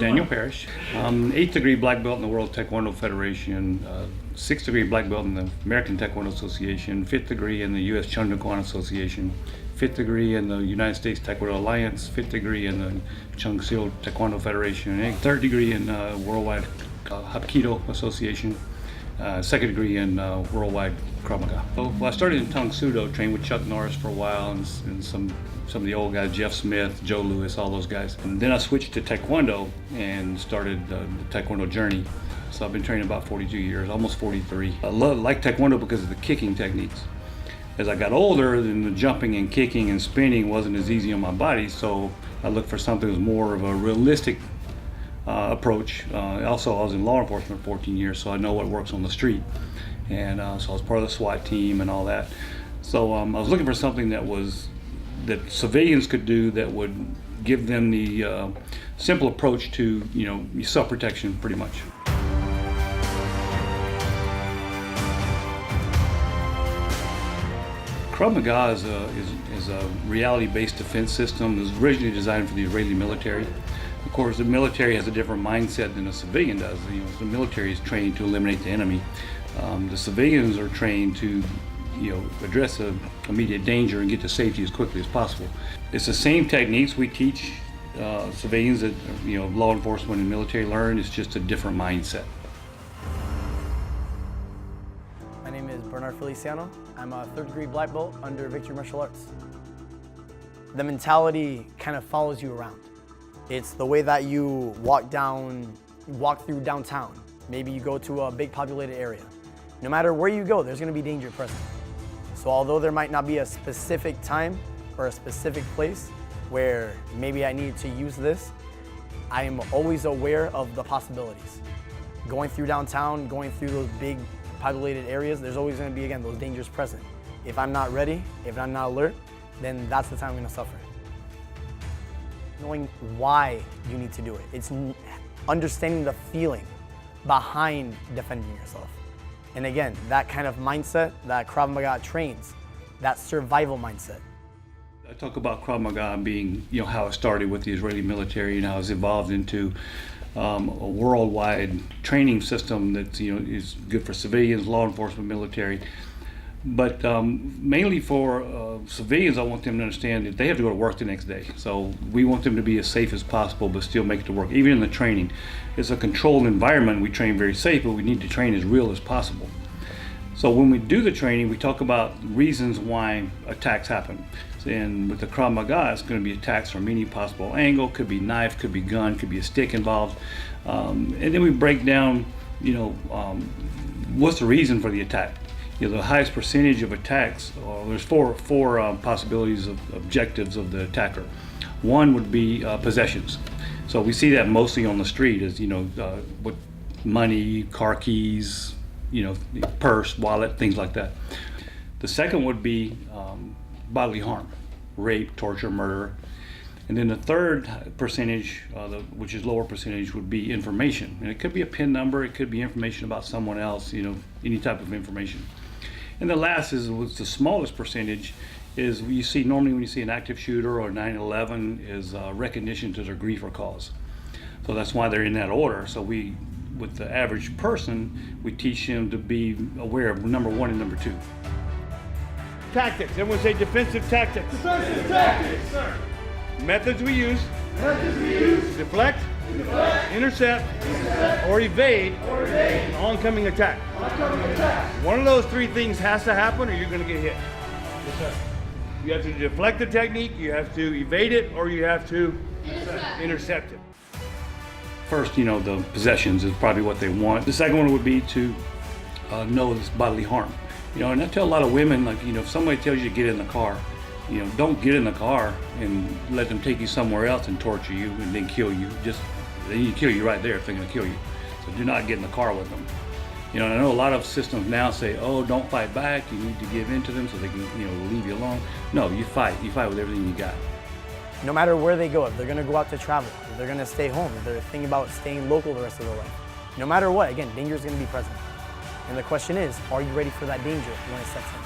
Daniel Parrish. 8th degree black belt in the World Taekwondo Federation, 6th degree black belt in the American Taekwondo Association, 5th degree in the U.S. Chung Taekwondo Association, 5th degree in the United States Taekwondo Alliance, 5th degree in the Chung Sil Taekwondo Federation, and 3rd degree in Worldwide Hapkido Association, 2nd degree in Worldwide Krav Maga. Well, I started in Tang Sudo, trained with Chuck Norris for a while, and some of the old guys, Jeff Smith, Joe Lewis, all those guys. And then I switched to Taekwondo and started the Taekwondo journey. So I've been training about 42 years, almost 43. I like Taekwondo because of the kicking techniques. As I got older, then the jumping and kicking and spinning wasn't as easy on my body, so I looked for something that was more of a realistic approach. Also, I was in law enforcement for 14 years, so I know what works on the street. And so I was part of the SWAT team and all that. So I was looking for something that civilians could do that would give them the simple approach to, self-protection, pretty much. Krav Maga is a reality-based defense system. It was originally designed for the Israeli military. Of course, the military has a different mindset than a civilian does. The military is trained to eliminate the enemy. The civilians are trained to address an immediate danger and get to safety as quickly as possible. It's the same techniques we teach civilians that law enforcement and military learn. It's just a different mindset. My name is Bernard Feliciano. I'm a 3rd degree black belt under Victory Martial Arts. The mentality kind of follows you around. It's the way that you walk through downtown. Maybe you go to a big populated area. No matter where you go, there's going to be danger present. So although there might not be a specific time or a specific place where maybe I need to use this, I am always aware of the possibilities. Going through downtown, going through those big populated areas, there's always going to be, again, those dangers present. If I'm not ready, if I'm not alert, then that's the time I'm going to suffer. Knowing why you need to do it. It's understanding the feeling behind defending yourself. And again, that kind of mindset that Krav Maga trains, that survival mindset. I talk about Krav Maga being, how it started with the Israeli military and how it's evolved into a worldwide training system that is good for civilians, law enforcement, military. But mainly for civilians, I want them to understand that they have to go to work the next day. So we want them to be as safe as possible, but still make it to work. Even in the training, it's a controlled environment. We train very safe, but we need to train as real as possible. So when we do the training, we talk about reasons why attacks happen. And with the Krav Maga, it's going to be attacks from any possible angle. Could be knife, could be gun, could be a stick involved. And then we break down, what's the reason for the attack. The highest percentage of attacks, there's four possibilities of objectives of the attacker. One would be possessions. So we see that mostly on the street as, with money, car keys, purse, wallet, things like that. The second would be bodily harm, rape, torture, murder. And then the third percentage, which is lower percentage, would be information. And it could be a PIN number, it could be information about someone else, any type of information. And the last was the smallest percentage, is you see normally when you see an active shooter or 9/11 is recognition to their grief or cause. So that's why they're in that order. So with the average person, we teach them to be aware of number 1 and number 2. Tactics. Everyone say defensive tactics. Defensive tactics, sir. Methods we use. Deflect. Intercept. Or evade. An oncoming attack. One of those 3 things has to happen or you're going to get hit. Yes, sir. You have to deflect the technique, you have to evade it, or you have to intercept it. First, the possessions is probably what they want. The second one would be to know this bodily harm. And I tell a lot of women, like, if somebody tells you to get in the car, don't get in the car and let them take you somewhere else and torture you and then kill you. They need to kill you right there if they're going to kill you. So do not get in the car with them. And I know a lot of systems now say, oh, don't fight back. You need to give in to them so they can, leave you alone. No, you fight. You fight with everything you got. No matter where they go, if they're going to go out to travel, if they're going to stay home, if they're thinking about staying local the rest of their life, no matter what, again, danger is going to be present. And the question is, are you ready for that danger when it sets in?